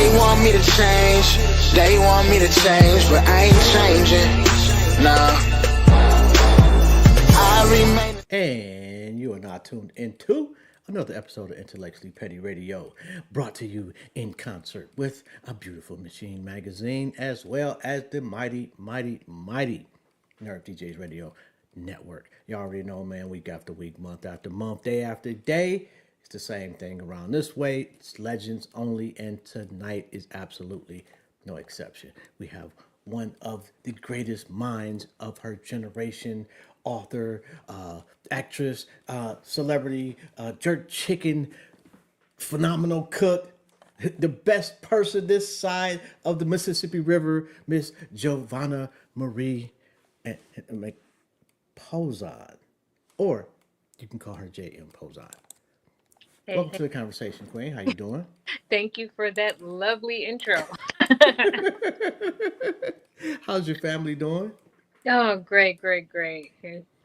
They want me to change, they want me to change, but I ain't changing, nah. I remain. And you are now tuned into another episode of Intellectually Petty Radio, brought to you in concert with a beautiful machine magazine, as well as the mighty, mighty, mighty Nerve DJs Radio Network. You already know, man, week after week, month after month, day after day. It's the same thing around this way. It's legends only, and tonight is absolutely no exception. We have one of the greatest minds of her generation, author, actress, celebrity, jerk chicken, phenomenal cook, the best person this side of the Mississippi River, Miss Jovahna Marie and Pozon, or you can call her J.M. Pozon. Welcome to the conversation, Queen. How you doing? Thank you for that lovely intro. How's your family doing? Oh, great, great, great.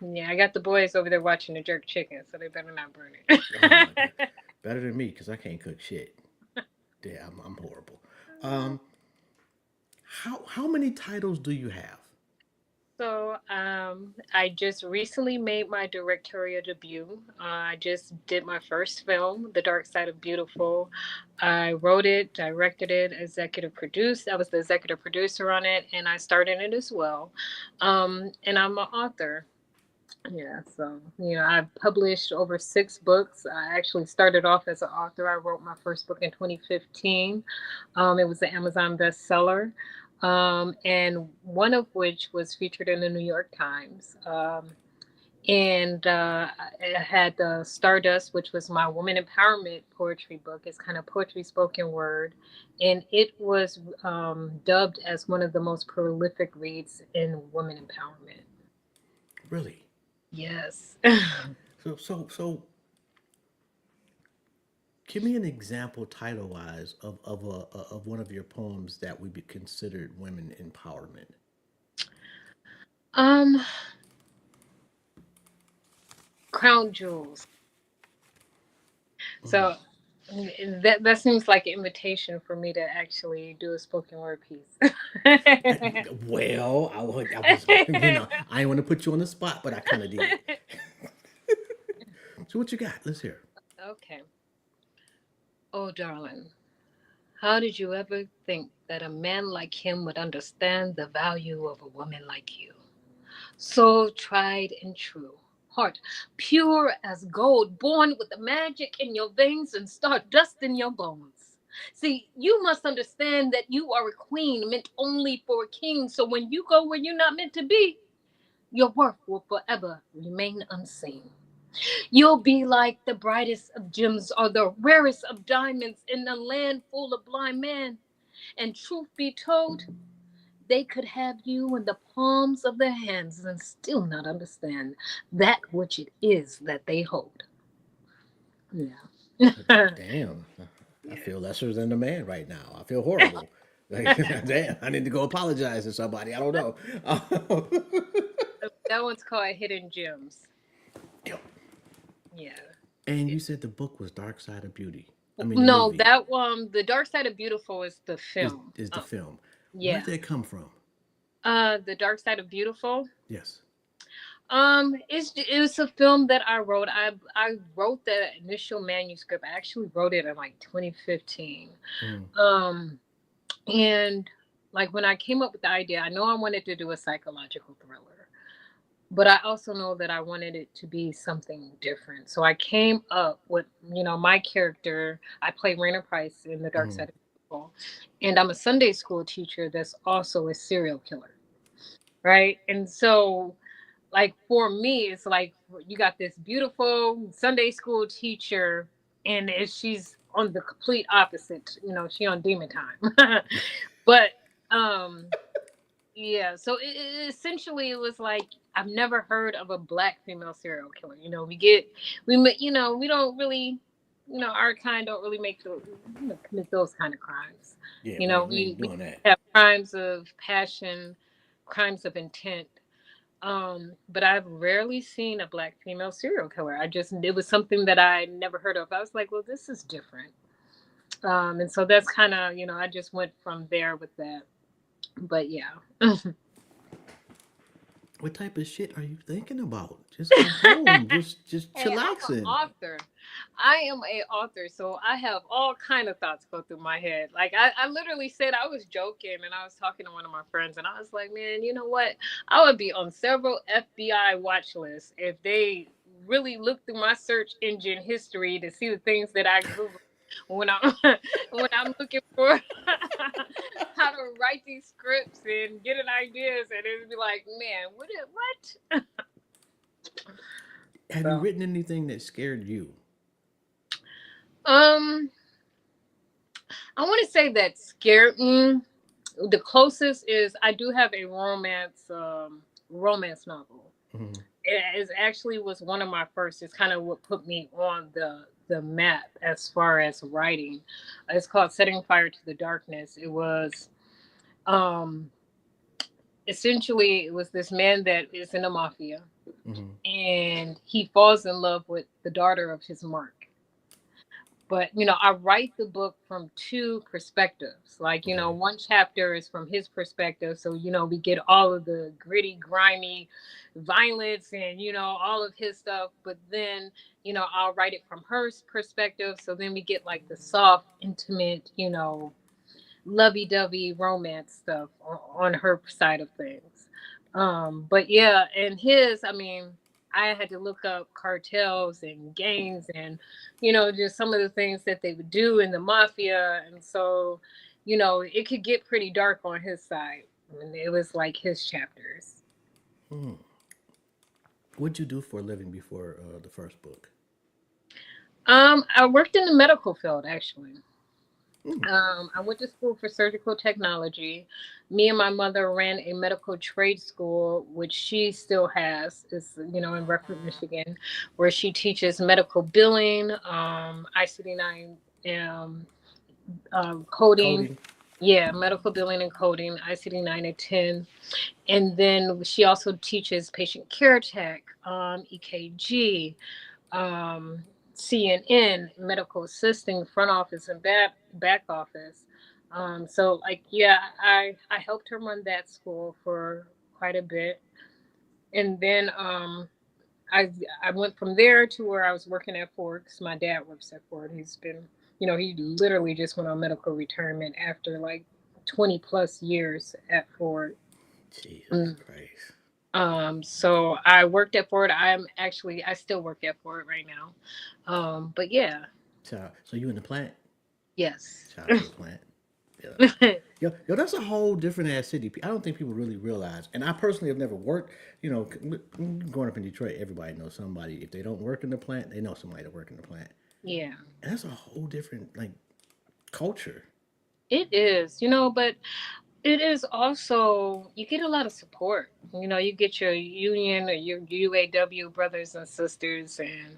Yeah, I got the boys over there watching the jerk chicken, so they better not burn it. Oh my god, better than me because I can't cook shit. Yeah, I'm horrible. Um, how many titles do you have? I just recently made my directorial debut. I just did my first film, The Dark Side of Beautiful. I wrote it, directed it, executive produced. I was the executive producer on it, and I starred in it as well. And I'm an author. Yeah, so I've published over 6 books. I actually started off as an author. I wrote my first book in 2015. It was an Amazon bestseller, and one of which was featured in the New York Times. And I had Stardust, which was my woman empowerment poetry book. It's kind of poetry spoken word, and it was dubbed as one of the most prolific reads in women empowerment. Really? Yes. So, give me an example, title wise, of one of your poems that would be considered women empowerment. um, Crown Jewels. Mm. So that seems like an invitation for me to actually do a spoken word piece. Well, I was, I didn't want to put you on the spot, but I kind of did. So, what you got? Let's hear. Okay. Oh, darling, how did you ever think that a man like him would understand the value of a woman like you? So tried and true, heart pure as gold, born with the magic in your veins and stardust in your bones. See, you must understand that you are a queen meant only for a king. So when you go where you're not meant to be, your worth will forever remain unseen. You'll be like the brightest of gems or the rarest of diamonds in a land full of blind men. And truth be told, they could have you in the palms of their hands and still not understand that which it is that they hold. Yeah. Damn, I feel lesser than a man right now. I feel horrible. Like, damn, I need to go apologize to somebody. I don't know. That one's called Hidden Gems. Yep. Yeah. And you said the book was Dark Side of Beauty. I mean, the No, movie that one, The Dark Side of Beautiful is the is film. is the film. Where Yeah. did that come from? The Dark Side of Beautiful. Yes. It's a film that I wrote. I wrote the initial manuscript. I actually wrote it in like 2015. Mm. Um, and like when I came up with the idea, I know I wanted to do a psychological thriller, but I also know that I wanted it to be something different. So I came up with, my character. I play Raina Price in The Dark Mm. Side of Beautiful, and I'm a Sunday school teacher that's also a serial killer, right? And so like for me, it's like you got this beautiful Sunday school teacher, and she's on the complete opposite. She on demon time. But um, yeah. So essentially, it was like I've never heard of a black female serial killer. We don't really. Our kind don't really commit those kind of crimes. Yeah, You we know, ain't, we we, ain't we doing that. have crimes of passion, crimes of intent, but I've rarely seen a black female serial killer. It was something that I never heard of. I was like, well, this is different. And so that's kind of, I just went from there with that. But yeah. What type of shit are you thinking about? Just at home, just Hey, I'm an chillaxing. author. I am a author, so I have all kind of thoughts go through my head. Like I literally said I was joking, and I was talking to one of my friends, and I was like, man, you know what? I would be on several FBI watch lists if they really looked through my search engine history to see the things that I Google when I'm when I'm looking for how to write these scripts and getting ideas, and it'd be like, man, what? Have you So, written anything that scared you? um. I want to say that scared me. The closest is I do have a romance novel. Hmm. It is actually was one of my first. It's kind of what put me on the map as far as writing. It's called Setting Fire to the Darkness. It was um essentially it was this man that is in the mafia, Hmm. and he falls in love with the daughter of his mark. But I write the book from two perspectives. Like, Okay. one chapter is from his perspective, so we get all of the gritty, grimy violence and all of his stuff. But then I'll write it from her perspective, so then we get like the soft, intimate, lovey-dovey romance stuff on her side of things. But yeah, and his, I mean, I had to look up cartels and gangs and just some of the things that they would do in the mafia, and so it could get pretty dark on his side. I mean, it was like his chapters. Hmm. What'd you do for a living before the first book? I worked in the medical field actually. Hmm. I went to school for surgical technology. Me and my mother ran a medical trade school, which she still has. It's in Rockford, Michigan, where she teaches medical billing, ICD-9, coding. Coding. Yeah, medical billing and coding, ICD-9 and 10. And then she also teaches patient care tech, EKG, um, CNN, medical assisting, front office and back office. So like yeah, I helped her run that school for quite a bit, and then I I went from there to where I was working at Ford because my dad works at Ford. He's been he literally just went on medical retirement after like 20 plus years at Ford. Jesus Mm. Christ. So I worked at Ford. I still work at Ford right now. But yeah, So you in the plant? yes. Child to the plant. Yeah. Yo, that's a whole different ass city. I don't think people really realize. And I personally have never worked. You know, growing up in Detroit, everybody knows somebody. If they don't work in the plant, they know somebody that work in the plant. Yeah, And that's a whole different like culture. it is, but it is also, you get a lot of support. You get your union or your UAW brothers and sisters. And,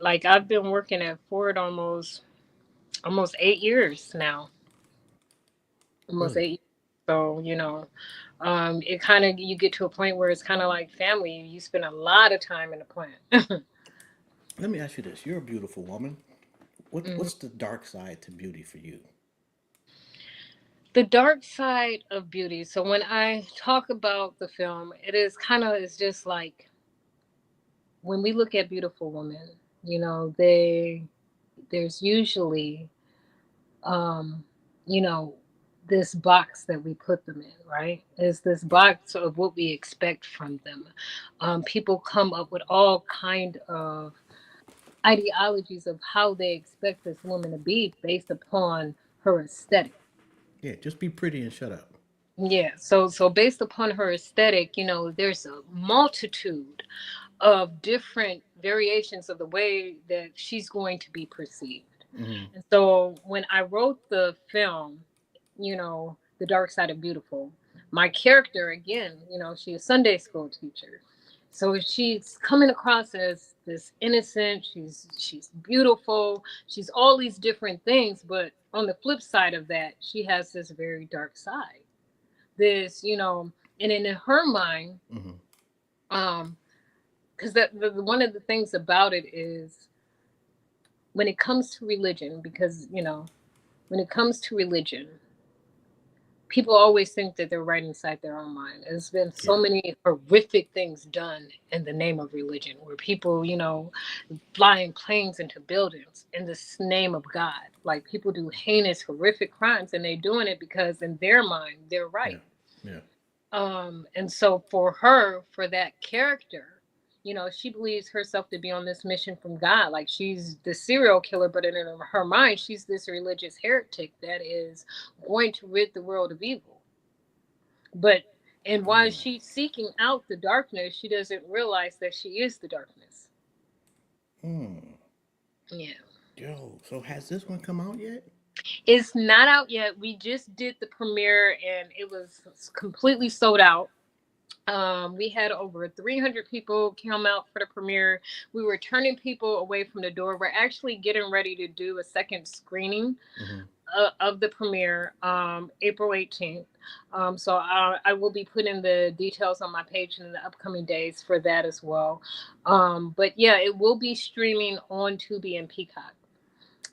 like I've been working at Ford almost 8 years now, almost Really. 8 years. So, it kind of, you get to a point where it's kind of like family. You spend a lot of time in the plant. Let me ask you this: you're a beautiful woman. Mhm. What's the dark side to beauty for you? The dark side of beauty. So when I talk about the film, it is kind of, it's just like when we look at beautiful women, there's usually um, you know, this box that we put them in, right? Is this Yeah. box of what we expect from them. People come up with all kind of ideologies of how they expect this woman to be based upon her aesthetic. Yeah. Just be pretty and shut up. Yeah, so based upon her aesthetic, there's a multitude of different variations of the way that she's going to be perceived. Hmm. And so when I wrote the film, The Dark Side of Beautiful, my character, again, she's a Sunday school teacher. So she's coming across as this innocent, she's beautiful, she's all these different things, but on the flip side of that, she has this very dark side. This, and in her mind, Hmm. um, because that one of the things about it is when it comes to religion, because when it comes to religion, people always think that they're right inside their own mind. There's been so Yeah. many horrific things done in the name of religion, where people, flying planes into buildings in the name of God. Like, people do heinous, horrific crimes, and they're doing it because in their mind they're Yeah. right. Yeah. And so for her, for that character, she believes herself to be on this mission from God. Like, she's the serial killer, but in her mind, she's this religious heretic that is going to rid the world of evil. But and while Oh. she's seeking out the darkness, she doesn't realize that she is the darkness. Hmm. Yeah. Yo, so has this one come out yet? It's not out yet. We just did the premiere and it was completely sold out. We had over 300 people come out for the premiere. We were turning people away from the door. We're actually getting ready to do a second screening Mm-hmm. of the premiere, April 18th. So I will be putting the details on my page in the upcoming days for that as well. But yeah, it will be streaming on Tubi and Peacock.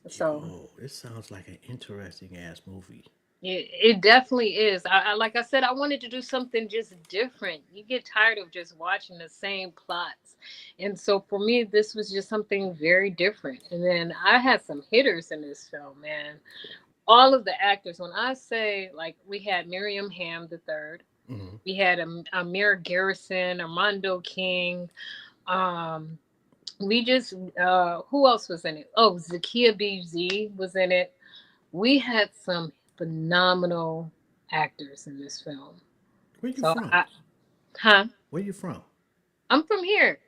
So Yo, this sounds like an interesting ass movie. it definitely is. Like I said, I wanted to do something just different. You get tired of just watching the same plots. And so for me, this was just something very different. And then I had some hitters in this film, man. All of the actors, when I say, like, we had Miriam Ham the third, Mm-hmm. we had Amir Garrison, Armando King. Um, we just who else was in it? Oh, Zakia BZ was in it. We had some phenomenal actors in this film. Where you So from? I, huh? Where you from? I'm from here.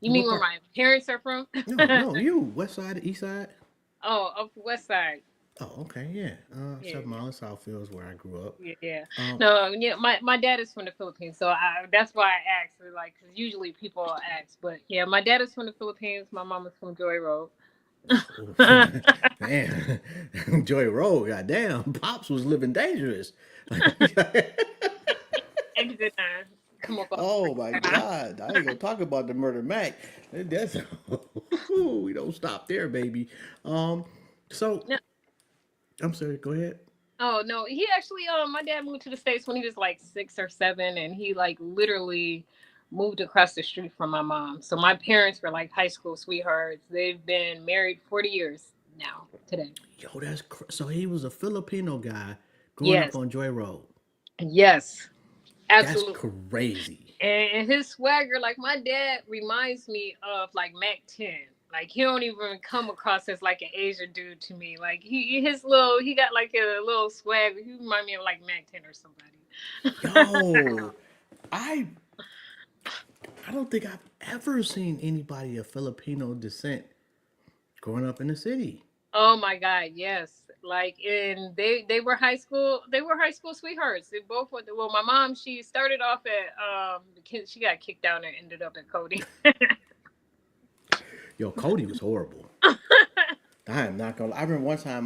You mean What where part? my parents are from? No, no, you. West side, east side? Oh, up West Side. Oh, okay, yeah. Yeah, 7 Mile Southfield is where I grew up. yeah, yeah. Um, No, yeah. My dad is from the Philippines, so that's why I asked. Like, 'cause usually people ask, but yeah, my dad is from the Philippines. My mom is from Joy Road. oh, man, Joy Road, goddamn, Pops was living dangerous. Exit 9. Come up. Oh my God, I ain't gonna talk about the murder Mac. That's we don't stop there, baby. Um, so No, I'm sorry. Go ahead. oh no, he actually my dad moved to the States when he was like 6 or 7, and he like literally moved across the street from my mom. So my parents were like high school sweethearts. They've been married 40 years now today. Yo, so he was a Filipino guy growing up Yes. on Joy Road. Yes. That's Absolutely. crazy. And his swagger, like, my dad reminds me of like Mac 10. Like, he don't even come across as like an Asian dude to me. Like, he got like a little swag. He remind me of like Mac 10 or somebody. Yo, I I don't think I've ever seen anybody of Filipino descent growing up in the city. Oh my God, yes. Like, and they were high school sweethearts. They both went. Well, my mom, she started off at the kid. She got kicked out and ended up at Cody. Yo, Cody was horrible. I am not gonna. I remember one time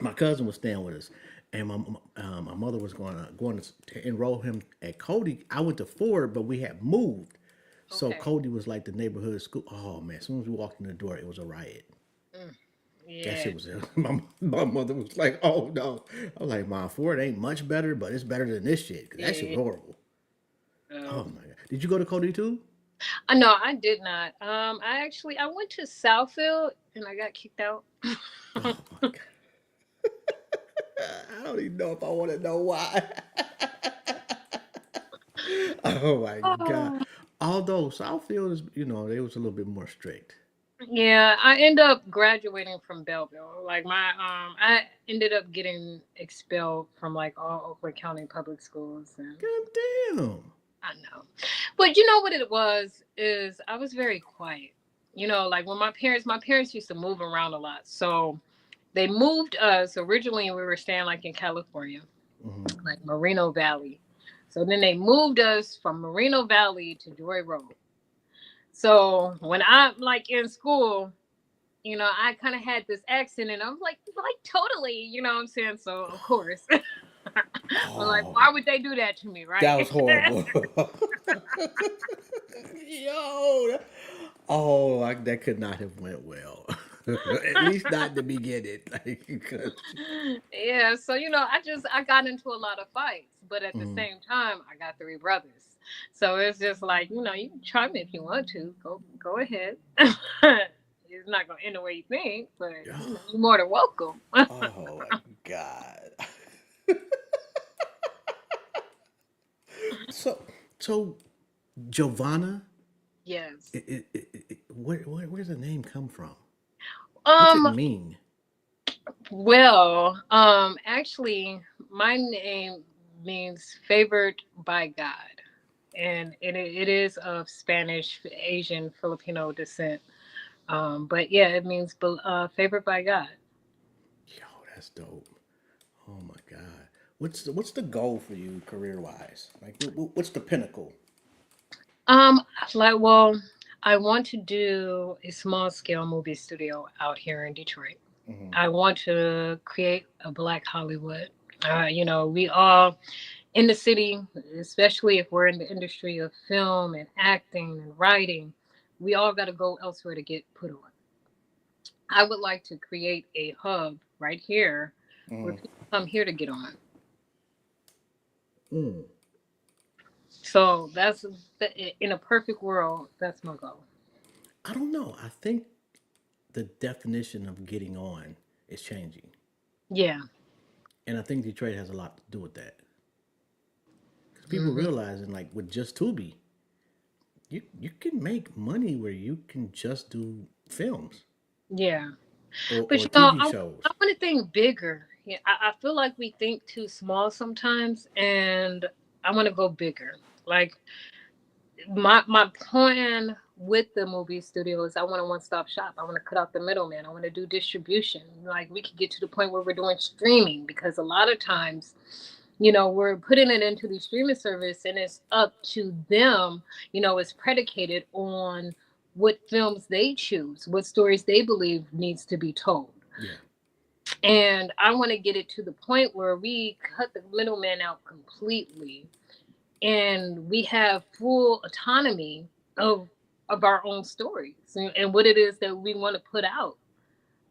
my cousin was staying with us, and my mother was going to enroll him at Cody. I went to Ford, but we had moved, so Okay. Cody was like the neighborhood school. Oh man, as soon as we walked in the door, it was a riot. Mm, That yeah. shit was my mother was like, "Oh no!" I was like, "Mom, Ford ain't much better, but it's better than this shit because that shit was Yeah. horrible." Oh Um, my god! Did you go to Cody too? no, I did not. I went to Southfield and I got kicked out. Oh my god! I don't even know if I want to know why. Oh my god! Oh. Although Southfield is, they was a little bit more strict. Yeah, I end up graduating from Belleville. Like, I ended up getting expelled from like all Oakland County public schools, and God damn! I know. But you know what it was is I was very quiet. Like, when my parents used to move around a lot. So they moved us. Originally we were staying like in California, Hmm. like Moreno Valley. So then they moved us from Moreno Valley to Joy Road. So when I'm like in school, I kind of had this accent and I'm like totally, you know what I'm saying? So of course, I'm like, Oh, why would they do that to me, that right? was horrible. Yo, Oh, that could not have went well. At least not in the beginning. Like, 'cause- Yeah, so I got into a lot of fights, but at the Mhm. same time, I got three brothers. So it's just like, you can try me if you want to. Go ahead. It's not gonna end the way you think, but you're more than welcome. Oh my God. So, so Jovahna, Yes. where's the name come from? What's it Um, mean? well, actually, my name means favored by God, and it is of Spanish, Asian, Filipino descent. But yeah, it means favored by God. Yo, that's dope. Oh my God. What's the goal for you career wise? Like, what's the pinnacle? Um, well, I want to do a small scale movie studio out here in Detroit. Hmm. I want to create a Black Hollywood. We all in the city, especially if we're in the industry of film and acting and writing, we all got to go elsewhere to get put on. I would like to create a hub right here where Hmm. people come here to get on. Mm. So in a perfect world, that's my goal. I don't know. I think the definition of getting on is changing, Yeah. and I think Detroit has a lot to do with that. Because people Hmm. realizing, like with just Tubi, you can make money where you can just do films Yeah. But or TV I shows. want to think bigger. Yeah, I feel like we think too small sometimes, and I want to go bigger. Like my plan with the movie studio is I want a one stop shop. I want to cut out the middleman. I want to do distribution. Like we could get to the point where we're doing streaming because a lot of times, we're putting it into the streaming service and it's up to them. It's predicated on what films they choose, what stories they believe needs to be told. Yeah. And I want to get it to the point where we cut the middleman out completely and we have full autonomy of our own stories and what it is that we want to put out.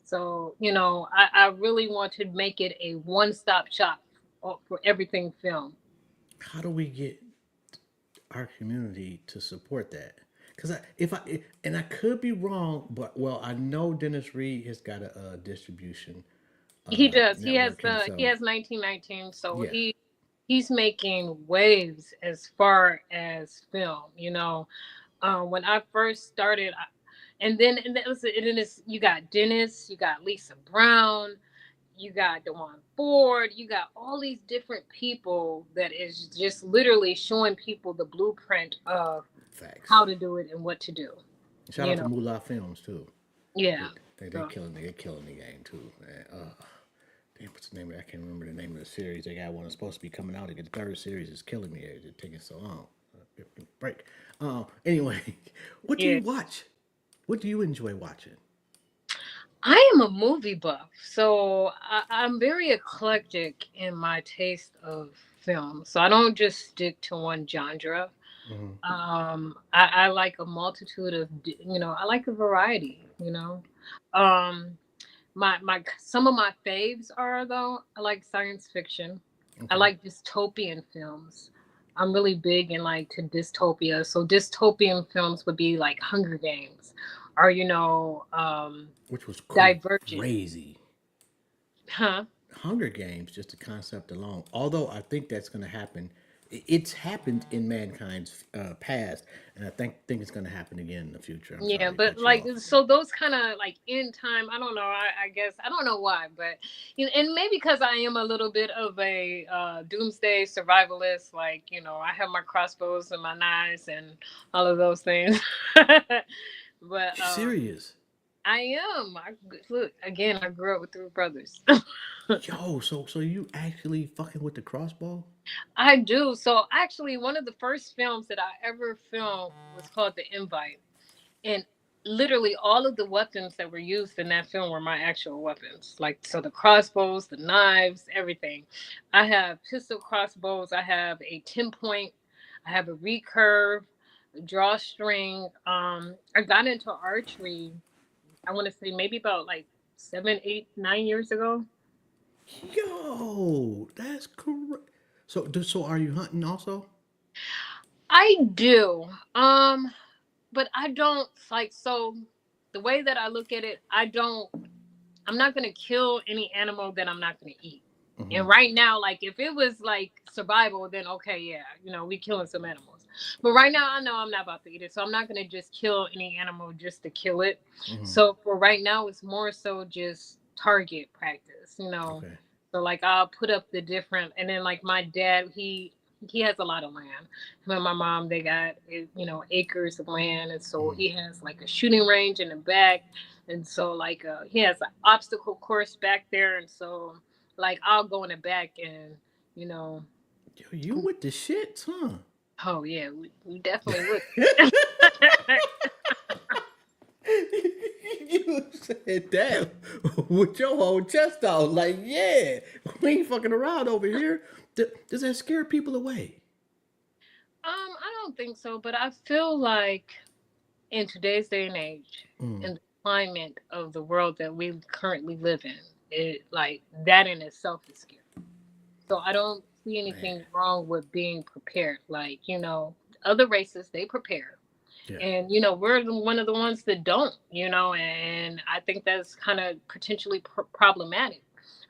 So, I really want to make it a one-stop shop for everything film. How do we get our community to support that? Because if I and I could be wrong, but well, I know Dennis Reed has got a distribution He does. network He himself. has 1919, so Yeah. he's making waves as far as film. When I first started, and that was it. And it's, you got Dennis, you got Lisa Brown, you got Dewan Ford, you got all these different people that is just literally showing people the blueprint of Facts. how to do it and what to do. Shout You out to know, Moolah Films too. yeah. They they So killing the game too. Man. Damn, what's the name? I can't remember the name of the series. They got one that's supposed to be coming out. The third series is killing me. It's taking so long. Break. Anyway, what do yeah, you watch? What do you enjoy watching? I am a movie buff, so I'm very eclectic in my taste of film. So I don't just stick to one genre. Hmm. I like a multitude of, I like a variety. Um, my some of my faves are though I like science fiction. I Okay. like dystopian films. I'm really big in like to dystopia. So dystopian films would be like Hunger Games, or Which was Divergent. crazy. Huh? Hunger Games, just the concept alone. Although I think that's going to happen, it's happened in mankind's past, and I think it's going to happen again in the future. I'm Yeah, sorry to but cut you like off. so those kind of like in time, I don't know. I guess I don't know why, but and maybe because I am a little bit of a doomsday survivalist. Like I have my crossbows and my knives and all of those things. But You serious? I am. Look again. I grew up with three brothers. Yo, so you actually fucking with the crossbow? I do. So actually, one of the first films that I ever filmed was called The Invite, and literally all of the weapons that were used in that film were my actual weapons. Like so, the crossbows, the knives, everything. I have pistol crossbows. I have a 10 point. I have a recurve. drawstring. I got into archery. I want to say maybe about like 7, 8, 9 years ago. Yo, that's correct. So are you hunting also? I do. But I don't like so the way that I look at it, I'm not gonna kill any animal that I'm not gonna eat. Hmm. And right now, like if it was like survival, then okay, yeah, we killing some animals. But right now, I know I'm not about to eat it, so I'm not gonna just kill any animal just to kill it. Hmm. So for right now, it's more so just target practice. Okay. So like I'll put up the different, and then like my dad, he has a lot of land. Him and my mom, they got acres of land, and so Hmm. he has like a shooting range in the back, and so like he has an obstacle course back there, and so like I'll go in the back and you know, Yo, you with the shits, huh? oh yeah, we definitely would. You said that with your whole chest out. Like, yeah, we ain't fucking around over here. Does that scare people away? I don't think so, but I feel like in today's day and age, Mm, in the climate of the world that we currently live in, it like that in itself is scary. So I don't see man. anything wrong with being prepared. Like, other races, they prepare. Yeah. And, we're one of the ones that don't, and I think that's kind of potentially problematic.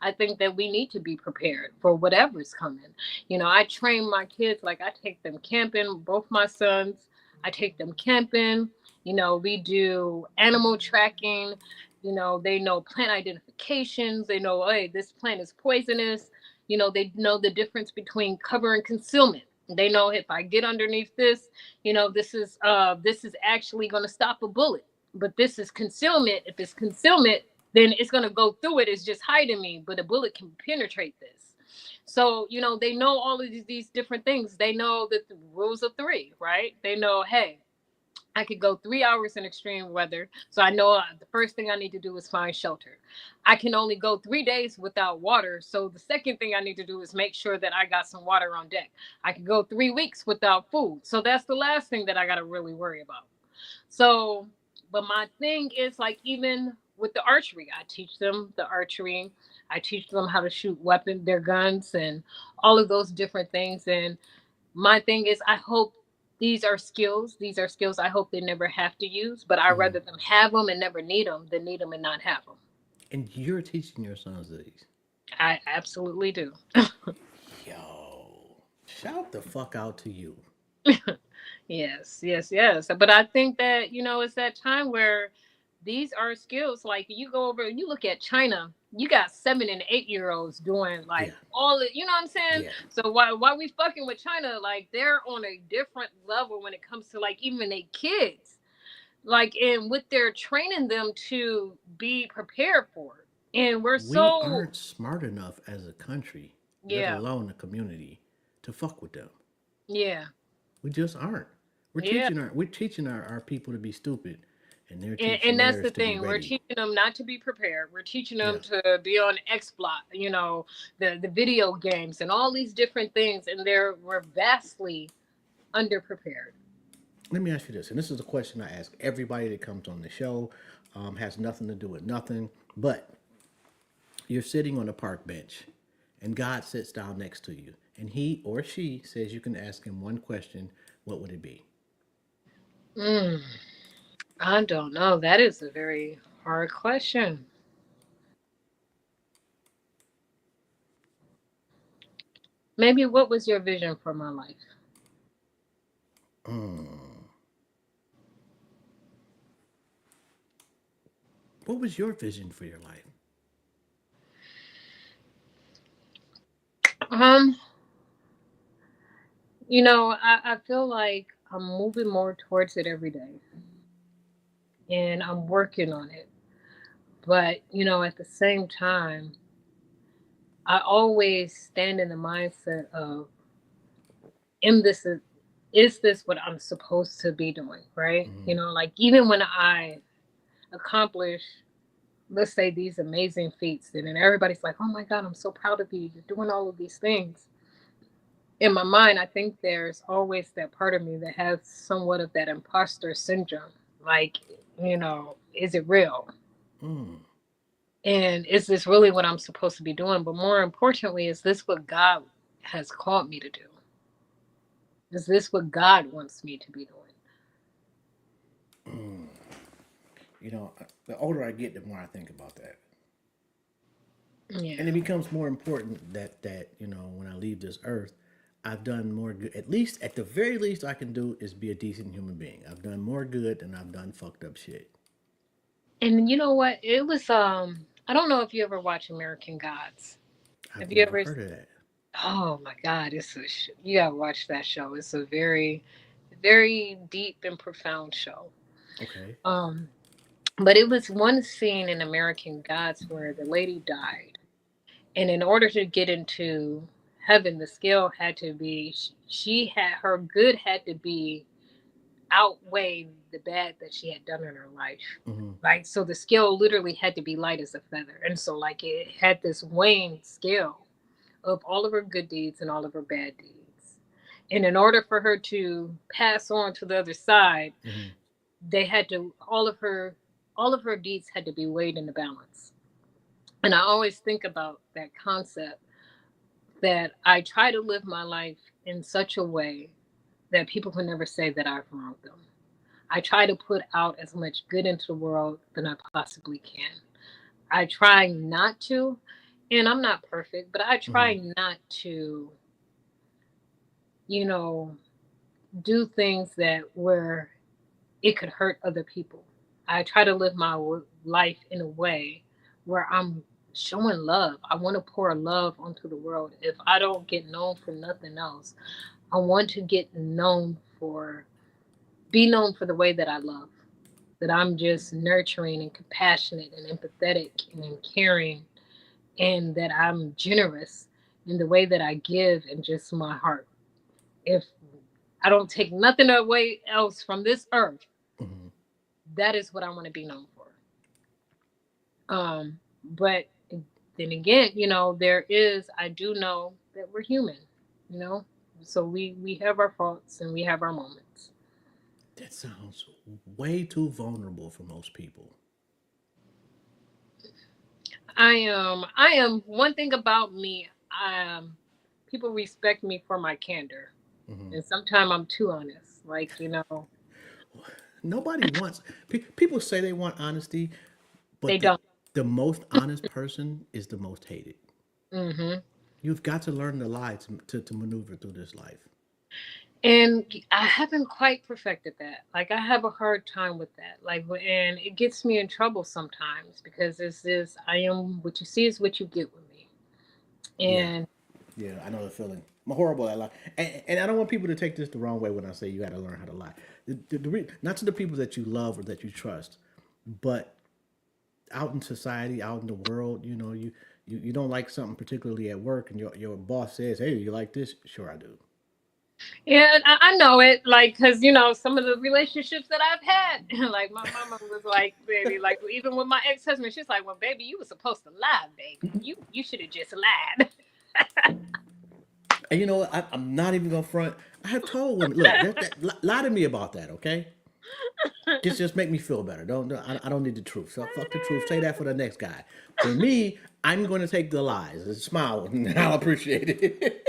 I think that we need to be prepared for whatever's coming. I train my kids, like I take them camping, both my sons, I take them camping. We do animal tracking. They know plant identifications. They know, hey, this plant is poisonous. They know the difference between cover and concealment. They know if I get underneath this, this is actually going to stop a bullet. But this is concealment. If it's concealment, then it's going to go through it. It's just hiding me, but a bullet can penetrate this. So they know all of these different things. They know that the rules of three, right? They know, hey, I could go 3 hours in extreme weather. So I know the first thing I need to do is find shelter. I can only go 3 days without water. So the second thing I need to do is make sure that I got some water on deck. I could go 3 weeks without food. So that's the last thing that I got to really worry about. So, but my thing is like, even with the archery, I teach them the archery. I teach them how to shoot their guns, and all of those different things. And my thing is, I hope these are skills I hope they never have to use, but I'd Mm. rather them have them and never need them than need them and not have them. And you're teaching your sons these. I absolutely do. Yo, shout the fuck out to you. Yes, yes, yes. But I think that, it's that time where these are skills. Like you go over, you look at China, you got 7 and 8 year olds doing Yeah. like all it, what I'm saying? Yeah. So why we fucking with China? Like they're on a different level when it comes to like even their kids. Like and what they're training them to be prepared for. And we're We so aren't smart enough as a country, let yeah, alone a community, to fuck with them. yeah, We just aren't. yeah. We're teaching our people to be stupid, and they're And teaching that's theirs the to be thing. We're ready. teaching them not to be prepared. We're teaching Yeah. them to be on exploit, the video games and all these different things. And we're vastly underprepared. Let me ask you this, and this is a question I ask everybody that comes on the show. Has nothing to do with nothing, but you're sitting on a park bench, and God sits down next to you, and he or she says you can ask him one question. What would it be? Mm, I don't know. That is a very hard question. Maybe what was your vision for my life? Mm. What was your vision for your life? Um, I feel like I'm moving more towards it every day and I'm working on it. But, at the same time, I always stand in the mindset of am this is this what I'm supposed to be doing, right? Mm-hmm. Like even when I accomplish, let's say, these amazing feats, and then everybody's like, "Oh my God, I'm so proud of you. You're doing all of these things." In my mind, I think there's always that part of me that has somewhat of that imposter syndrome. Like, is it real? Mm. And is this really what I'm supposed to be doing? But more importantly, is this what God has called me to do? Is this what God wants me to be doing? Mm. The older I get, the more I think about that. Yeah. And it becomes more important that when I leave this earth, I've done more good. At least, at the very least, I can do is be a decent human being. I've done more good than I've done fucked up shit. And you know what? It was I don't know if you ever watch American Gods. Have I've you never ever? heard of that. Oh my God, you gotta watch that show. It's a very, very deep and profound show. Okay. Um, but it was one scene in American Gods where the lady died, and in order to get into heaven, the scale had to be she had her good had to be outweigh the bad that she had done in her life. Mm-hmm. Right. So the scale literally had to be light as a feather. And so like it had this weighing scale of all of her good deeds and all of her bad deeds. And in order for her to pass on to the other side, Mm-hmm. they had to all of her deeds had to be weighed in the balance. And I always think about that concept that I try to live my life in such a way that people can never say that I've wronged them. I try to put out as much good into the world than I possibly can. I try not to, and I'm not perfect, but I Mm-hmm. try not to, you know, do things that where it could hurt other people. I try to live my life in a way where I'm showing love. I want to pour love onto the world. If I don't get known for nothing else, I want to be known for the way that I love, that I'm just nurturing and compassionate and empathetic and caring, and that I'm generous in the way that I give and just my heart. If I don't take nothing away else from this earth, Mm-hmm. that is what I want to be known for. But then again, I do know that we're human, you know, so we have our faults and we have our moments. That sounds way too vulnerable for most people. I am one thing about me. People respect me for my candor, Mm-hmm. and sometimes I'm too honest. Like Nobody wants. People say they want honesty, they but the don't. the most honest person is the most hated. Hmm. You've got to learn to lie to maneuver through this life. And I haven't quite perfected that. Like I have a hard time with that. And it gets me in trouble sometimes because it's this. I am what you see is what you get with me. Yeah, And yeah, I know the feeling. I'm horrible at lie, and I don't want people to take this the wrong way when I say you got to learn how to lie. Not to the people that you love or that you trust, but out in society, out in the world, you don't like something particularly at work, and your boss says, "Hey, you like this?" Sure, I do. yeah, I know it. Like, cause some of the relationships that I've had, like my mama was like, baby, like even with my ex husband, she's like, well, baby, you were supposed to lie, baby. You should have just lied. And you know what? I'm not even gonna front. I have told women, look, lie to me about that, okay? Just make me feel better. I don't need the truth. So fuck the truth. Say that for the next guy. For me, I'm going to take the lies and smile, and I'll appreciate it.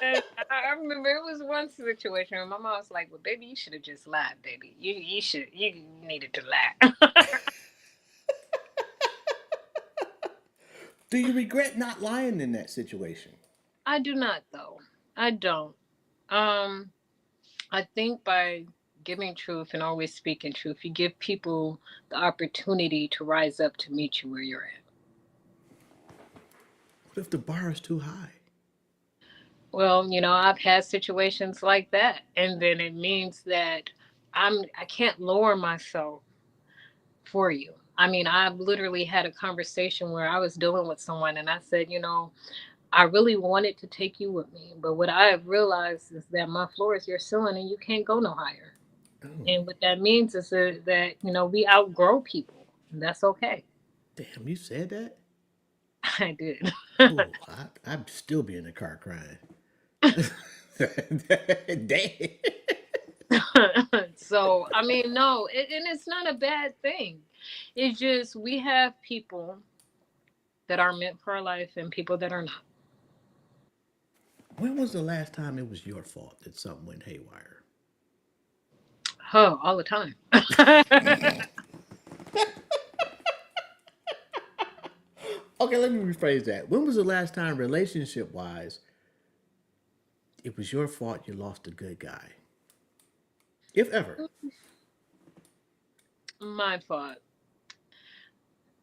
And I remember it was one situation where my mom was like, well, baby, you should have just lied, baby. You needed to lie. Do you regret not lying in that situation? I do not though. I don't. Um, I think by giving truth and always speaking truth, you give people the opportunity to rise up to meet you where you're at. What if the bar is too high? Well, I've had situations like that, and then it means that I can't lower myself for you. I mean, I've literally had a conversation where I was dealing with someone and I said, I really wanted to take you with me, but what I have realized is that my floor is your ceiling and you can't go no higher. Oh, And what that means is that we outgrow people. And that's okay. damn! You said that. I did. Oh, I'd still be in the car crying. Damn. So, I mean, no, and it's not a bad thing. It's just we have people that are meant for our life and people that are not. When was the last time it was your fault that something went haywire? Oh, all the time. Okay, let me rephrase that. When was the last time, relationship wise, it was your fault you lost a good guy? If ever. My fault.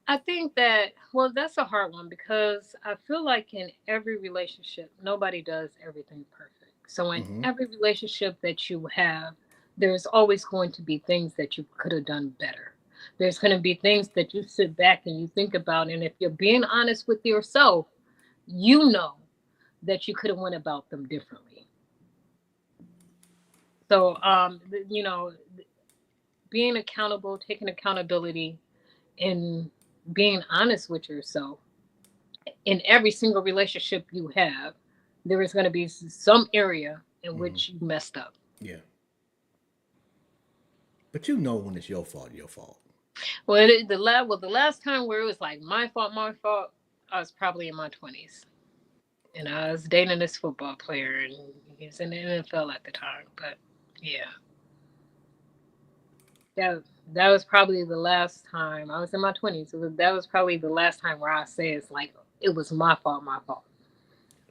I think that, well, that's a hard one because I feel like in every relationship, nobody does everything perfect. So, in Mm-hmm. every relationship that you have, there's always going to be things that you could have done better. There's going to be things that you sit back and you think about. And if you're being honest with yourself, you know that you could have went about them differently. So, being accountable, taking accountability, and being honest with yourself in every single relationship you have, there is going to be some area in Mm-hmm. which you messed up. Yeah. But you know when it's your fault, your fault. Well, the last time where it was like my fault, I was probably in my 20s, and I was dating this football player, and he was in the NFL at the time. But yeah, that that was probably the last time I was in my 20s. That was probably the last time where I say it's like it was my fault, my fault.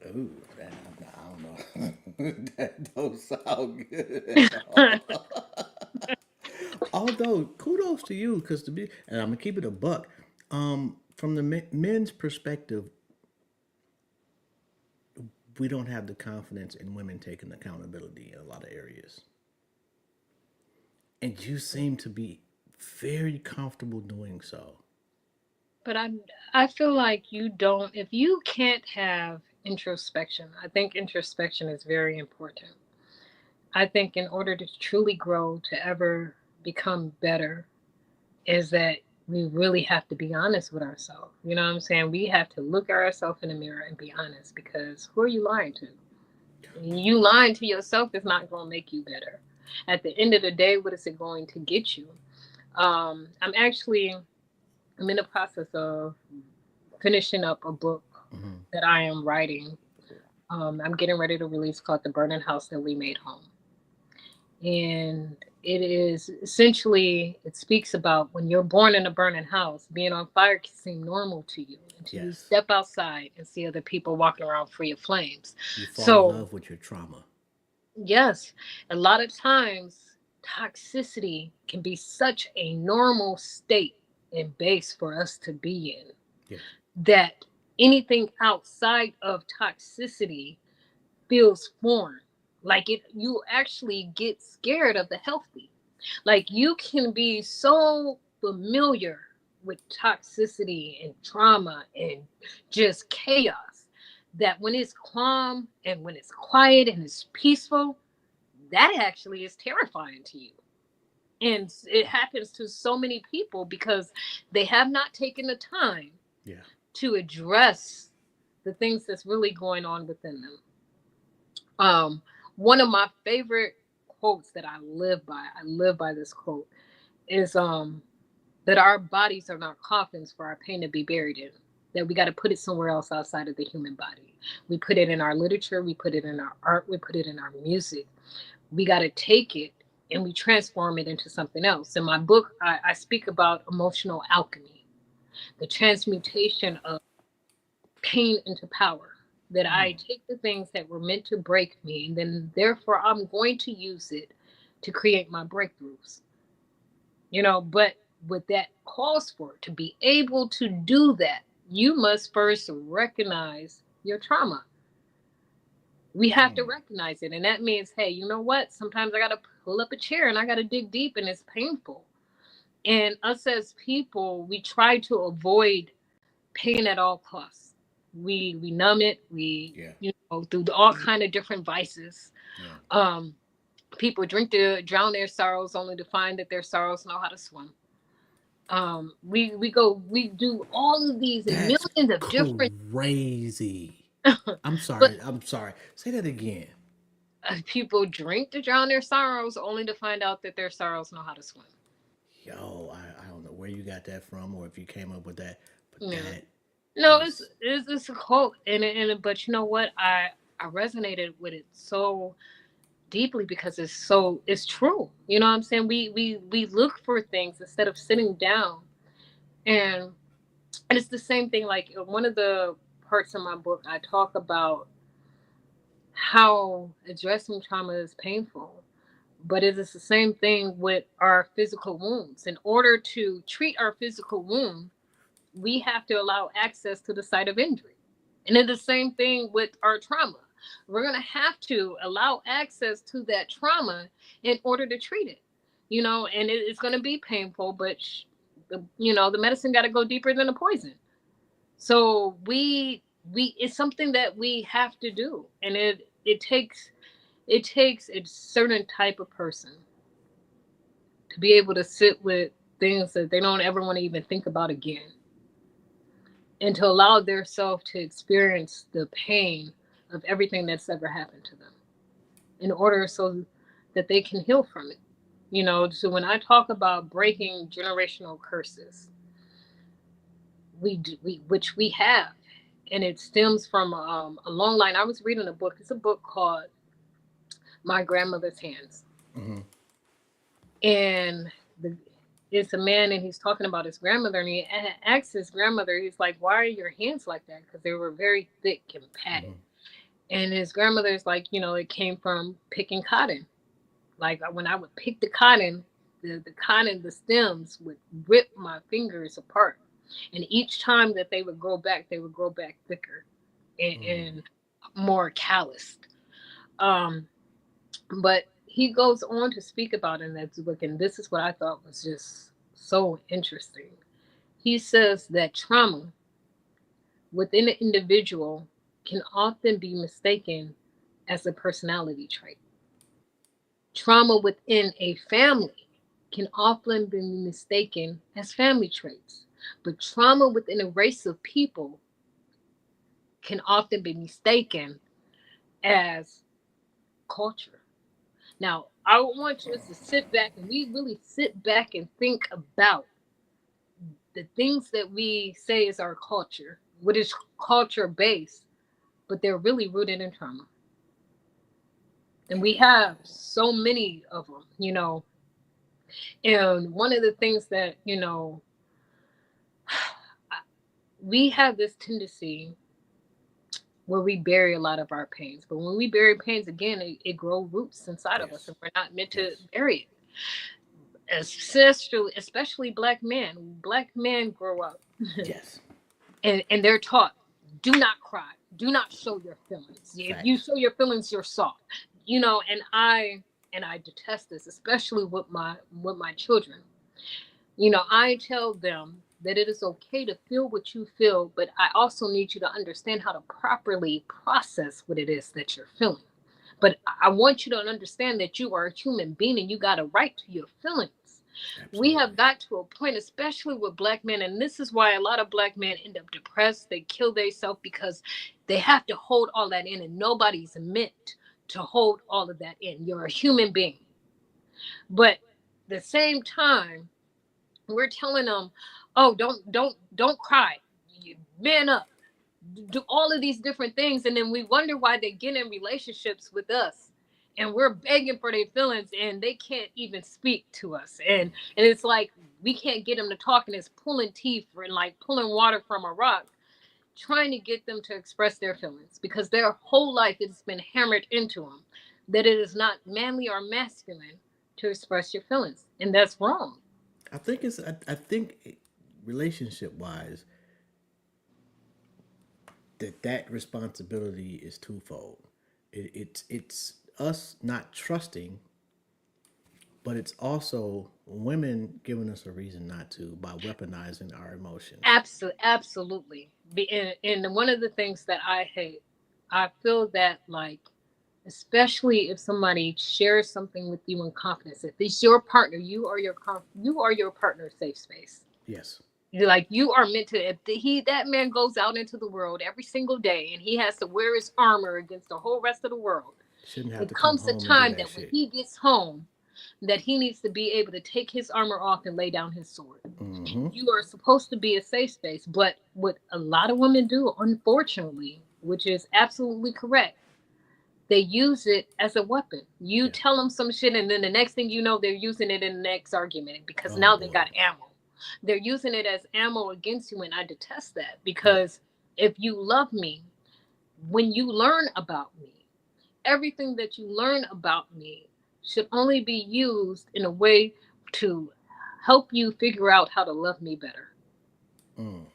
Ooh, that, I don't know. That don't sound good at all. Although, kudos to you, because to be, and I'm gonna keep it a buck. From the men's perspective, we don't have the confidence in women taking accountability in a lot of areas, and you seem to be very comfortable doing so. But I feel like you don't, if you can't have introspection. I think introspection is very important. I think in order to truly grow, to ever become better, is that we really have to be honest with ourselves. You know what I'm saying? We have to look at ourselves in the mirror and be honest, because who are you lying to? You lying to yourself is not going to make you better. At the end of the day, what is it going to get you? I'm actually, I'm in the process of finishing up a book Mm-hmm. that I am writing. I'm getting ready to release, called The Burning House That We Made Home. And it is essentially, it speaks about when you're born in a burning house, being on fire can seem normal to you until you Yes, step outside and see other people walking around free of flames. you fall in So, love with your trauma. yes, a lot of times toxicity can be such a normal state and base for us to be in, Yes. that anything outside of toxicity feels foreign. Like it, you actually get scared of the healthy. Like you can be so familiar with toxicity and trauma and just chaos that when it's calm and when it's quiet and it's peaceful, that actually is terrifying to you. And it happens to so many people because they have not taken the time Yeah. to address the things that's really going on within them. Um, One of my favorite quotes that I live by this quote, is that our bodies are not coffins for our pain to be buried in. That we got to put it somewhere else outside of the human body. We put it in our literature, we put it in our art, we put it in our music. We got to take it and we transform it into something else. In my book, I speak about emotional alchemy, the transmutation of pain into power. That I take the things that were meant to break me, and then therefore I'm going to use it to create my breakthroughs. But what that calls for, to be able to do that, you must first recognize your trauma. We have to recognize it. And that means, hey, you know what? Sometimes I got to pull up a chair and I got to dig deep, and it's painful. And us as people, we try to avoid pain at all costs. We numb it. We Yeah. through all kind of different vices. Yeah. Um, People drink to drown their sorrows, only to find that their sorrows know how to swim. We do all of these That's millions of different things. crazy. I'm But sorry. I'm sorry. Say that again. people drink to drown their sorrows, only to find out that their sorrows know how to swim. Yo, I don't know where you got that from or if you came up with that, but Yeah. that No, is it's a quote, but you know what? I resonated with it so deeply because it's true. You know what I'm saying? We look for things instead of sitting down, and and it's the same thing. Like one of the parts of my book, I talk about how addressing trauma is painful, but it is the same thing with our physical wounds. In order to treat our physical wound, we have to allow access to the site of injury. And then the same thing with our trauma. We're going to have to allow access to that trauma in order to treat it. And it's going to be painful, but the medicine got to go deeper than the poison. So we it's something that we have to do, and it takes a certain type of person to be able to sit with things that they don't ever want to even think about again, and to allow their self to experience the pain of everything that's ever happened to them in order so that they can heal from it. So when I talk about breaking generational curses, which we have, and it stems from a long line. I was reading a book. It's a book called My Grandmother's Hands, hmm and the it's a man, and he's talking about his grandmother, and he asks his grandmother, he's like, "Why are your hands like that?" Because they were very thick and padded. hmm And his grandmother's like, it came from picking cotton. Like when I would pick the cotton, the cotton, the stems would rip my fingers apart. And each time that they would grow back thicker and more calloused. Um, but he goes on to speak about it in that book, and this is what I thought was just so interesting. He says that trauma within an individual can often be mistaken as a personality trait. Trauma within a family can often be mistaken as family traits, but trauma within a race of people can often be mistaken as culture. Now, I want us to sit back and we really sit back and think about the things that we say is our culture, what is culture based, but they're really rooted in trauma. And we have so many of them. And one of the things that, we have this tendency where we bury a lot of our pains. But when we bury pains again, it grow roots inside of us, Yes. and we're not meant to Yes. bury it. Especially black men. Black men grow up Yes. and they're taught, do not cry, do not show your feelings. If you Facts. show your feelings, you're soft. And I detest this, especially with my children. I tell them that it is okay to feel what you feel, but I also need you to understand how to properly process what it is that you're feeling. But I want you to understand that you are a human being and you got a right to your feelings. We have Absolutely. got to a point, especially with black men, and this is why a lot of black men end up depressed. They kill themselves because they have to hold all that in, and nobody's meant to hold all of that in. You're a human being. But at the same time, we're telling them, oh, don't cry, you man up, do all of these different things, and then we wonder why they get in relationships with us, and we're begging for their feelings, and they can't even speak to us, and it's like we can't get them to talk, and it's pulling teeth and like pulling water from a rock, trying to get them to express their feelings because their whole life it's been hammered into them that it is not manly or masculine to express your feelings, and that's wrong. I think relationship wise that responsibility is twofold. It's us not trusting, but it's also women giving us a reason not to by weaponizing our emotions. Absolutely. And one of the things that I hate, I feel that like, especially if somebody shares something with you in confidence, if it's your partner, you are your partner's safe space. Yes. Like you are meant to. If that man goes out into the world every single day and he has to wear his armor against the whole rest of the world, Shouldn't have it to come comes a home and do time that that when shit. he gets home, that he needs to be able to take his armor off and lay down his sword. Mm-hmm. You are supposed to be a safe space, but what a lot of women do, unfortunately, which is absolutely correct, they use it as a weapon. You Yeah. tell them some shit, and then the next thing you know, they're using it in the next argument because Oh now they boy. got ammo. They're using it as ammo against you, and I detest that Yeah. because if you love me, when you learn about me, everything that you learn about me should only be used in a way to help you figure out how to love me better. Mm.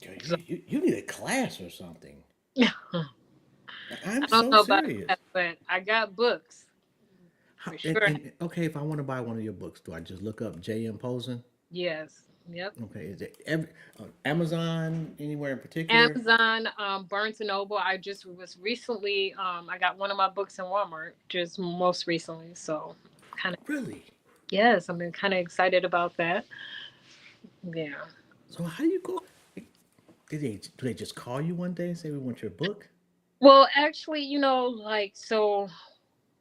So You need a class or something. I I'm don't so know about serious. that, but I got books How, for sure. and okay, if I want to buy one of your books, do I just look up J.M. Pozon? Yes. Yep. Okay, is it Amazon anywhere in particular? Amazon, Barnes and Noble. I just was recently. I got one of my books in Walmart just most recently. So, kind of Really? yes, I've been kind of excited about that. Yeah. So how do you go? Do they just call you one day and say we want your book? Well, actually, like so.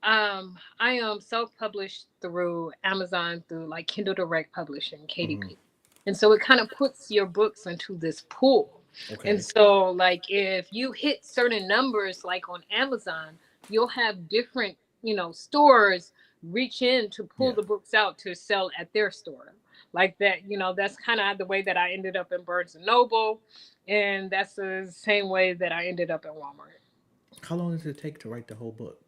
I am self-published through Amazon through like Kindle Direct Publishing, Mm-hmm. KDP. And so it kind of puts your books into this pool. And Okay. so like if you hit certain numbers like on Amazon, you'll have different, stores reach in to pull Yeah. the books out to sell at their store. Like that, that's kind of the way that I ended up in Barnes and Noble, and that's the same way that I ended up in Walmart. How long does it take to write the whole book?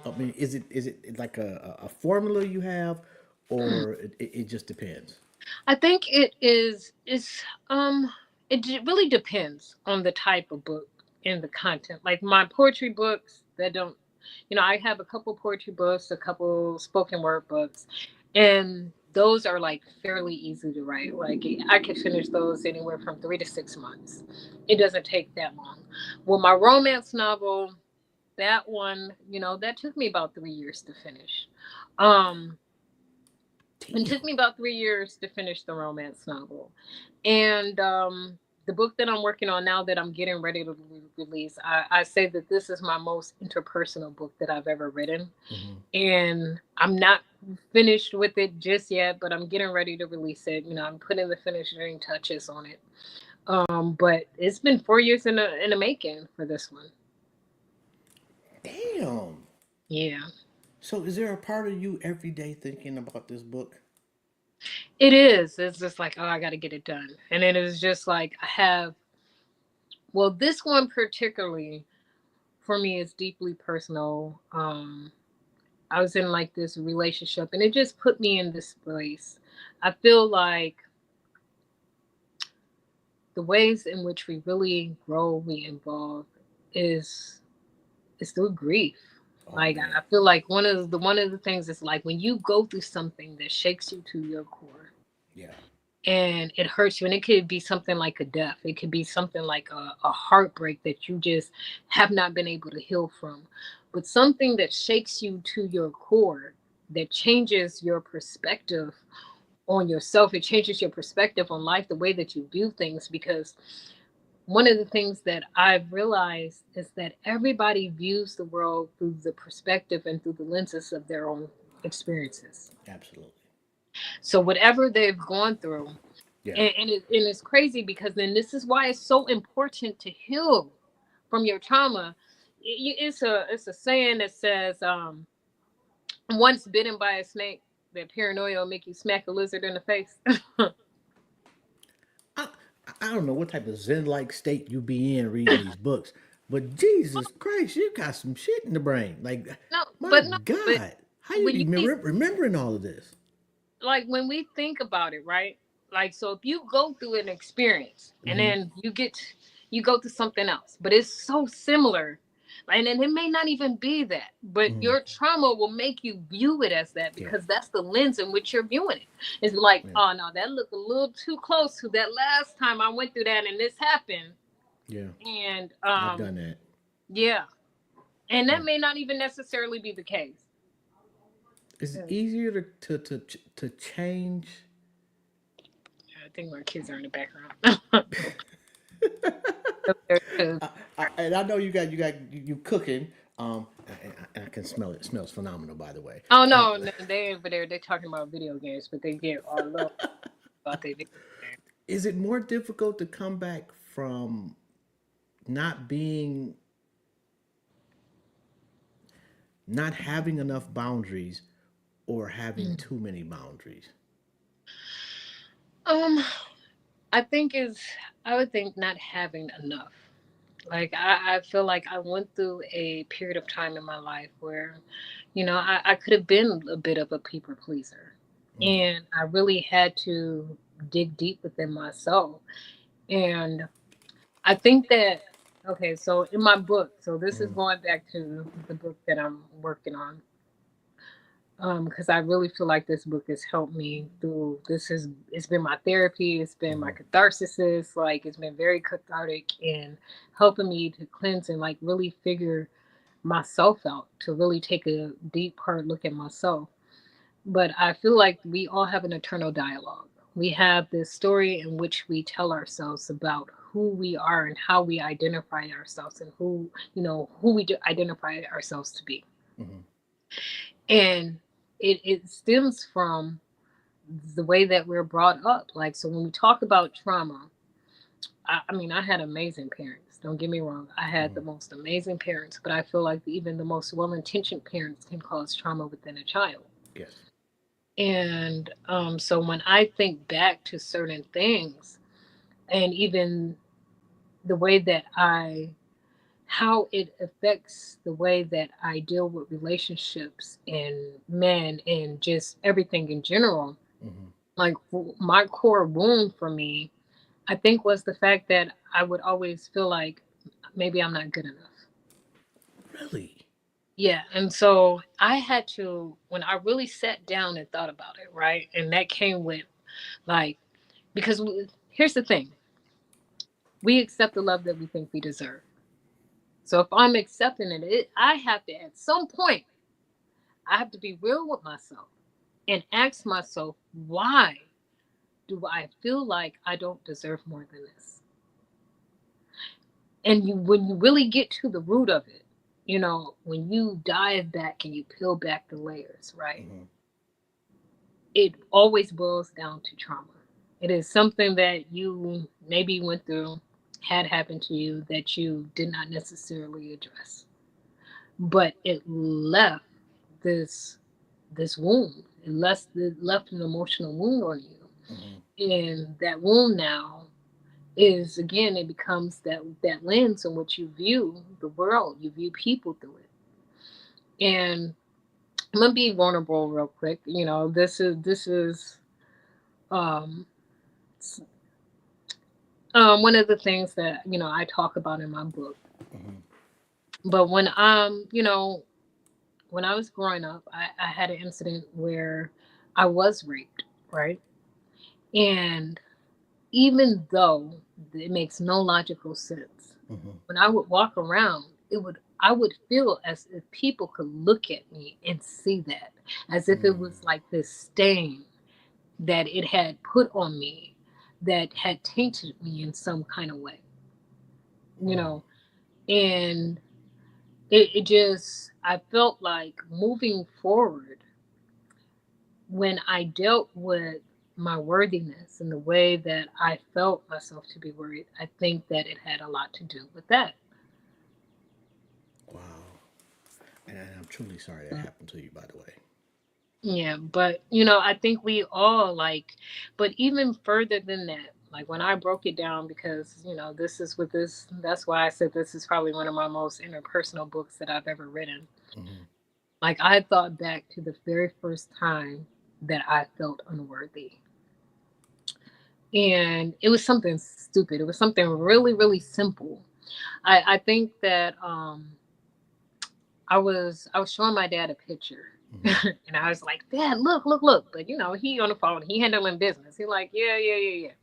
I mean, is it like a formula you have, or it just depends? I think um really depends on the type of book and the content. Like my poetry books that don't, I have a couple poetry books, a couple spoken word books, and those are like fairly easy to write. Like I could finish those anywhere from 3 to 6 months. It doesn't take that long. Well, my romance novel, that one, that took me about 3 years to finish. Um, it Damn. took me about 3 years to finish the romance novel. And the book that I'm working on now that I'm getting ready to release, I say that this is my most interpersonal book that I've ever written. Hmm. And I'm not finished with it just yet, but I'm getting ready to release it. I'm putting the finishing touches on it. But it's been 4 years in the making for this one. Damn. Yeah. So is there a part of you every day thinking about this book? It is. It's just like, oh, I got to get it done. And then it's just like, well, this one particularly for me is deeply personal. I was in like this relationship and it just put me in this place. I feel like the ways in which we really grow, we evolve is is through grief. Oh Like man. I feel like one of the things is like when you go through something that shakes you to your core Yeah. and it hurts you, and it could be something like a death, it could be something like a heartbreak that you just have not been able to heal from, but something that shakes you to your core, that changes your perspective on yourself, it changes your perspective on life, the way that you view things. Because one of the things that I've realized is that everybody views the world through the perspective and through the lenses of their own experiences. Absolutely. So whatever they've gone through, Yeah. and it's crazy because then this is why it's so important to heal from your trauma. It's a saying that says, once bitten by a snake, that paranoia will make you smack a lizard in the face. I I don't know what type of Zen like state you be in reading these books, but Jesus Christ, you got some shit in the brain. Like, No, my but no, but God, how you when be you think, remembering all of this? like when we think about it, right? Like so if you go through an experience and Hmm. then you go through something else, but it's so similar. And then it may not even be that, but Hmm. your trauma will make you view it as that Yeah. because that's the lens in which you're viewing it. It's like, Yeah. oh no, that looked a little too close to that last time I went through that and this happened. Yeah. And I've done that. yeah. And that Yeah. may not even necessarily be the case. Is it Yeah. easier to change think my kids are in the background. And I know you cooking. And I can smell it. It smells phenomenal, by the way. Oh no, no, they over there. They're talking about video games, but they get all love about their video games. Is it more difficult to come back from not being, not having enough boundaries, or having too many boundaries? Um, I think is I would think not having enough. Like I feel like I went through a period of time in my life where, I could have been a bit of a people pleaser. Mm, And I really had to dig deep within myself. And I think that okay, so in my book, so this is mm, going back to the book that I'm working on. Because I really feel like this book has helped me through it's been my therapy, it's been my mm, catharsis, like it's been very cathartic in helping me to cleanse and like really figure myself out, to really take a deep hard look at myself. But I feel like we all have an internal dialogue. We have this story in which we tell ourselves about who we are and how we identify ourselves and who we identify ourselves to be. mm, And it stems from the way that we're brought up. Like, so when we talk about trauma, I mean, I had amazing parents. Don't get me wrong. I had the mm. most amazing parents, but I feel like even the most well intentioned parents can cause trauma within a child. Yes. And so when I think back to certain things, and even the way that how it affects the way that I deal with relationships and men and just everything in general, Hmm. like my core wound for me, I think was the fact that I would always feel like maybe I'm not good enough. Really? Yeah. And so I had to, when I really sat down and thought about it, right? And that came with like, because here's the thing, we accept the love that we think we deserve. So if I'm accepting I have to, at some point, I have to be real with myself and ask myself, why do I feel like I don't deserve more than this? And when you really get to the root of it, when you dive back and you peel back the layers, right? Hmm. It always boils down to trauma. It is something that you maybe went through, had happened to you that you did not necessarily address, but it left this wound. It left an emotional wound on Hmm. you, and that wound now is again, it becomes that lens in which you view the world, you view people through it. And I'm gonna be vulnerable real quick. This is um one of the things that I talk about in my book. Hmm. But when I was growing up, I had an incident where I was raped, right? And even though it makes no logical sense, Hmm. when I would walk around, I would feel as if people could look at me and see that, as if it was like this stain that it had put on me, that had tainted me in some kind of way, you Mm. know. And it just, I felt like moving forward, when I dealt with my worthiness and the way that I felt myself to be worried, I think that it had a lot to do with that. Wow. And I'm truly sorry that happened to you, by the way. Yeah, but I think we all like, but even further than that, like when I broke it down, because this is what this, that's why I said this is probably one of my most interpersonal books that I've ever written. Hmm. Like I thought back to the very first time that I felt unworthy. And it was something stupid. It was something really, really simple. I think that I was showing my dad a picture. Hmm. And I was like, Dad, look, look, look. But he on the phone, he handling business. He like, yeah, yeah, yeah, yeah.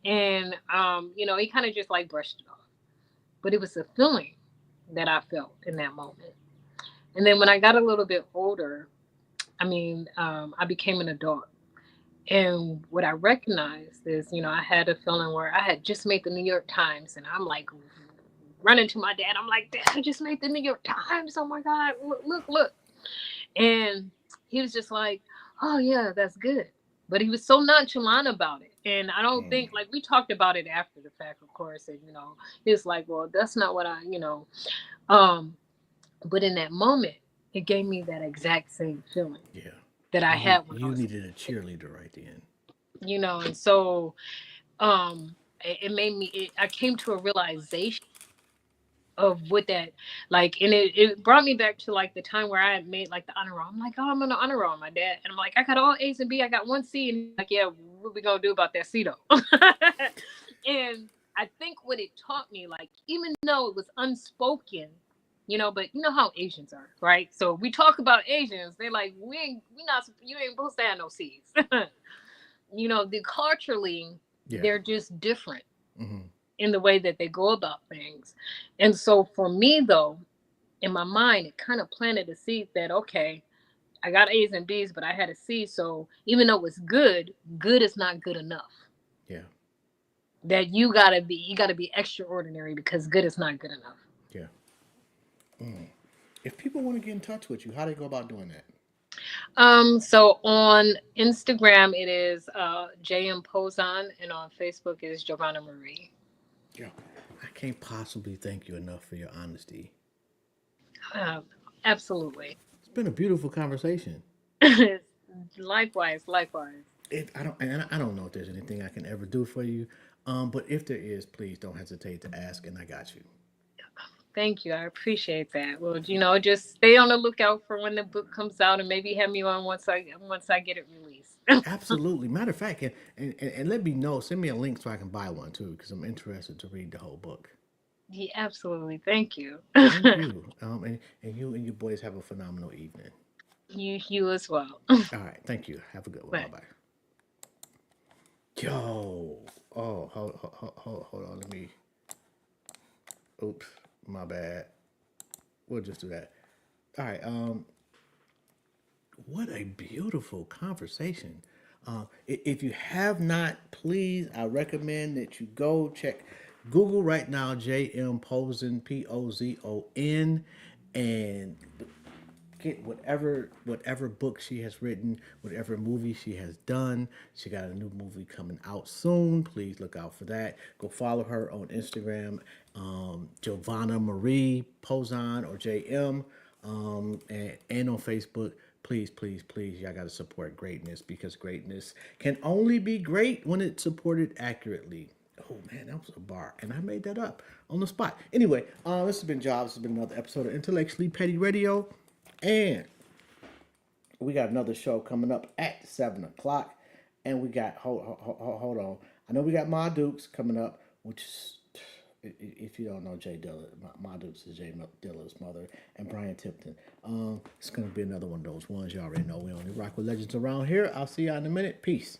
And he kind of just like brushed it off. But it was a feeling that I felt in that moment. And then when I got a little bit older, I mean, I became an adult. And what I recognized is, I had a feeling where I had just made the New York Times, and I'm like running to my dad. I'm like, Dad, I just made the New York Times. Oh my God, look, look, look. And he was just like, oh yeah, that's good. But he was so nonchalant about it. And I don't think, like, we talked about it after the fact, of course. And, he was like, well, that's not what um, but in that moment, it gave me that exact same feeling Yeah. that I had when I You was, needed a cheerleader right then. and so it made me, I came to a realization of what that, like, and it brought me back to like the time where I had made like the honor roll. I'm like, oh, I'm on the honor roll, my dad, and I'm like, I got all A's and B, I got one C, and he's like, yeah, what we gonna do about that C though? And I think what it taught me, like, even though it was unspoken, but you know how Asians are, right? So we talk about Asians, they're like, we not, you ain't supposed to have no C's. The culturally, Yeah. they're just different Hmm. in the way that they go about things. And so for me, though, in my mind, it kind of planted a seed that, okay, I got A's and B's, but I had a C. So even though it's good, good is not good enough. Yeah. That you gotta be extraordinary because good is not good enough. Yeah. If people want to get in touch with you, how do they go about doing that? So on Instagram it is JM Pozon, and on Facebook it is Jovahna Marie. Yo, I can't possibly thank you enough for your honesty. Uh, Absolutely. It's been a beautiful conversation. Likewise, likewise. I don't know if there's anything I can ever do for you. But if there is, please don't hesitate to ask, and I got you. Thank you. I appreciate that. Well, just stay on the lookout for when the book comes out, and maybe have me on once I get it released. Absolutely. Matter of fact, and let me know. Send me a link so I can buy one too, because I'm interested to read the whole book. Yeah, absolutely. Thank you. Thank you. And you and your boys have a phenomenal evening. You as well. All right. Thank you. Have a good one. Bye Bye. bye. Yo. Oh, hold on. Let me. Oops. My bad. We'll just do that. All right. What a beautiful conversation. If you have not, please, I recommend that you go check Google right now, JM Pozon, Pozon, and get whatever book she has written, whatever movie she has done. She got a new movie coming out soon. Please look out for that. Go follow her on Instagram, Jovahna Marie Pozon or JM, and on Facebook. Please, please, please, y'all got to support greatness because greatness can only be great when it's supported accurately. Oh man, that was a bar, and I made that up on the spot. Anyway, this has been Jobs. This has been another episode of Intellectually Petty Radio. And we got another show coming up at 7 o'clock. And we got hold on. I know we got Ma Dukes coming up, which is, if you don't know Jay Dilla, Ma Dukes is Jay Dilla's mother, and Brian Tipton. It's gonna be another one of those ones y'all already know. We only rock with legends around here. I'll see y'all in a minute. Peace.